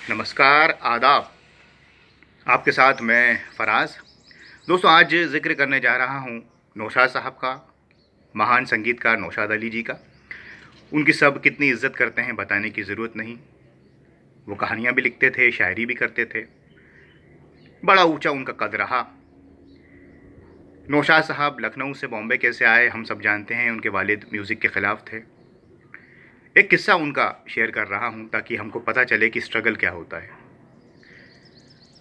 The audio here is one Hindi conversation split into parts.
नमस्कार, आदाब। आपके साथ मैं फराज। दोस्तों, आज ज़िक्र करने जा रहा हूँ नौशाद साहब का, महान संगीतकार नौशाद अली जी का। उनकी सब कितनी इज़्ज़त करते हैं बताने की ज़रूरत नहीं। वो कहानियाँ भी लिखते थे, शायरी भी करते थे। बड़ा ऊंचा उनका कद रहा। नौशाद साहब लखनऊ से बॉम्बे कैसे आए हम सब जानते हैं। उनके वालिद म्यूज़िक के ख़िलाफ़ थे। एक किस्सा उनका शेयर कर रहा हूँ ताकि हमको पता चले कि स्ट्रगल क्या होता है।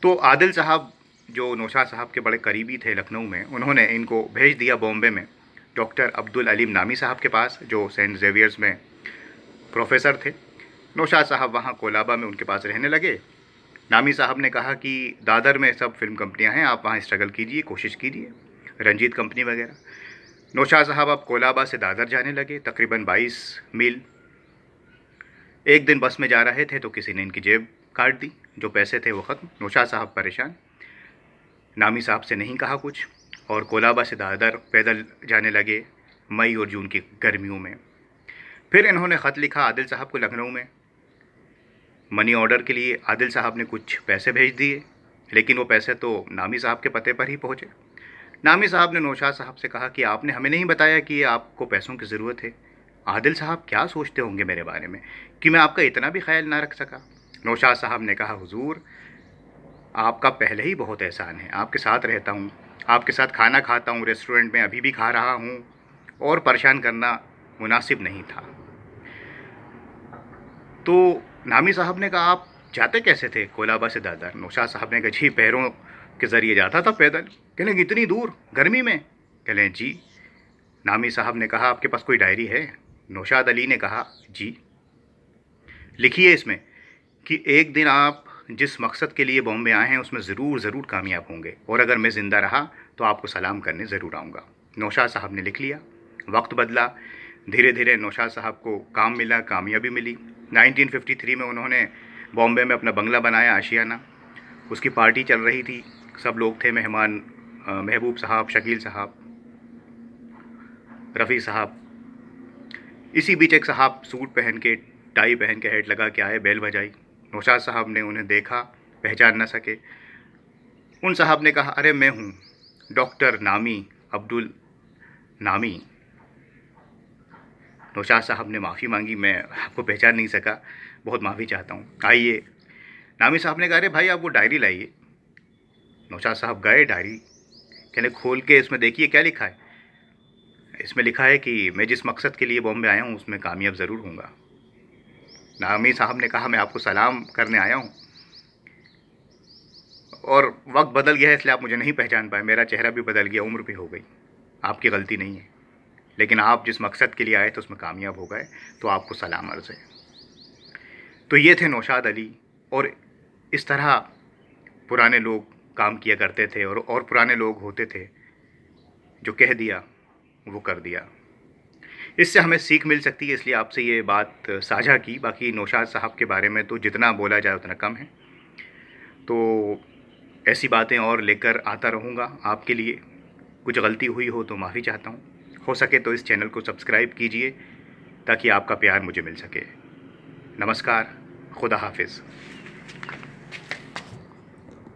तो आदिल साहब, जो नौशाद साहब के बड़े करीबी थे लखनऊ में, उन्होंने इनको भेज दिया बॉम्बे में डॉक्टर अब्दुल अलीम नामी साहब के पास, जो सेंट जेवियर्स में प्रोफेसर थे। नौशाद साहब वहाँ कोलाबा में उनके पास रहने लगे। नामी साहब ने कहा कि दादर में सब फिल्म कंपनियाँ हैं, आप वहाँ स्ट्रगल कीजिए, कोशिश कीजिए, रंजीत कंपनी वगैरह। नौशाद साहब अब कोलाबा से दादर जाने लगे, तकरीबन 22 मील। एक दिन बस में जा रहे थे तो किसी ने इनकी जेब काट दी, जो पैसे थे वो ख़त्म। नौशाद साहब परेशान, नामी साहब से नहीं कहा कुछ, और कोलाबा से दादर पैदल जाने लगे मई और जून की गर्मियों में। फिर इन्होंने ख़त लिखा आदिल साहब को लखनऊ में मनी ऑर्डर के लिए। आदिल साहब ने कुछ पैसे भेज दिए, लेकिन वो पैसे तो नामी साहब के पते पर ही पहुँचे। नामी साहब ने नौशाद साहब से कहा कि आपने हमें नहीं बताया कि आपको पैसों की ज़रूरत है। आदिल साहब क्या सोचते होंगे मेरे बारे में कि मैं आपका इतना भी ख्याल ना रख सका। नौशाद साहब ने कहा, हुजूर, आपका पहले ही बहुत एहसान है। आपके साथ रहता हूँ, आपके साथ खाना खाता हूँ, रेस्टोरेंट में अभी भी खा रहा हूँ, और परेशान करना मुनासिब नहीं था। तो नामी साहब ने कहा, आप जाते कैसे थे कोलाबा से दादर? नौशाद साहब ने कहा, जी पैरों के ज़रिए जाता था पैदल। कहने लगे, इतनी दूर गर्मी में? कह लें जी। नामी साहब ने कहा, आपके पास कोई डायरी है? नौशाद अली ने कहा, जी। लिखिए इसमें कि एक दिन आप जिस मकसद के लिए बॉम्बे आए हैं उसमें ज़रूर कामयाब होंगे, और अगर मैं ज़िंदा रहा तो आपको सलाम करने ज़रूर आऊँगा। नौशाद साहब ने लिख लिया। वक्त बदला, धीरे धीरे नौशाद साहब को काम मिला, कामयाबी मिली। 1953 में उन्होंने बॉम्बे में अपना बंगला बनाया, आशियाना। उसकी पार्टी चल रही थी, सब लोग थे मेहमान, महबूब साहब, शकील साहब, रफ़ी साहब। इसी बीच एक साहब सूट पहन के, टाई पहन के, हेड लगा के आए, बेल बजाई। नौशाद साहब ने उन्हें देखा, पहचान न सके। उन साहब ने कहा, अरे मैं हूँ डॉक्टर नामी, अब्दुल नामी। नौशाद साहब ने माफ़ी मांगी, मैं आपको पहचान नहीं सका, बहुत माफ़ी चाहता हूँ, आइए। नामी साहब ने कहा, अरे भाई आप वो डायरी लाइए। नौशाद साहब गए, डायरी कहने, खोल के इसमें देखिए क्या लिखा है। इसमें लिखा है कि मैं जिस मकसद के लिए बॉम्बे आया हूँ उसमें कामयाब ज़रूर होऊंगा। नामी साहब ने कहा, मैं आपको सलाम करने आया हूँ, और वक्त बदल गया है इसलिए आप मुझे नहीं पहचान पाए, मेरा चेहरा भी बदल गया, उम्र भी हो गई। आपकी गलती नहीं है, लेकिन आप जिस मकसद के लिए आए थे उसमें कामयाब हो गए, तो आपको सलाम अर्ज़ है। तो ये थे नौशाद अली। और इस तरह पुराने लोग काम किया करते थे, और पुराने लोग होते थे जो कह दिया वो कर दिया। इससे हमें सीख मिल सकती है, इसलिए आपसे ये बात साझा की। बाकी नौशाद साहब के बारे में तो जितना बोला जाए उतना कम है। तो ऐसी बातें और लेकर आता रहूँगा आपके लिए। कुछ गलती हुई हो तो माफ़ी चाहता हूँ। हो सके तो इस चैनल को सब्सक्राइब कीजिए ताकि आपका प्यार मुझे मिल सके। नमस्कार, खुदा हाफिज़।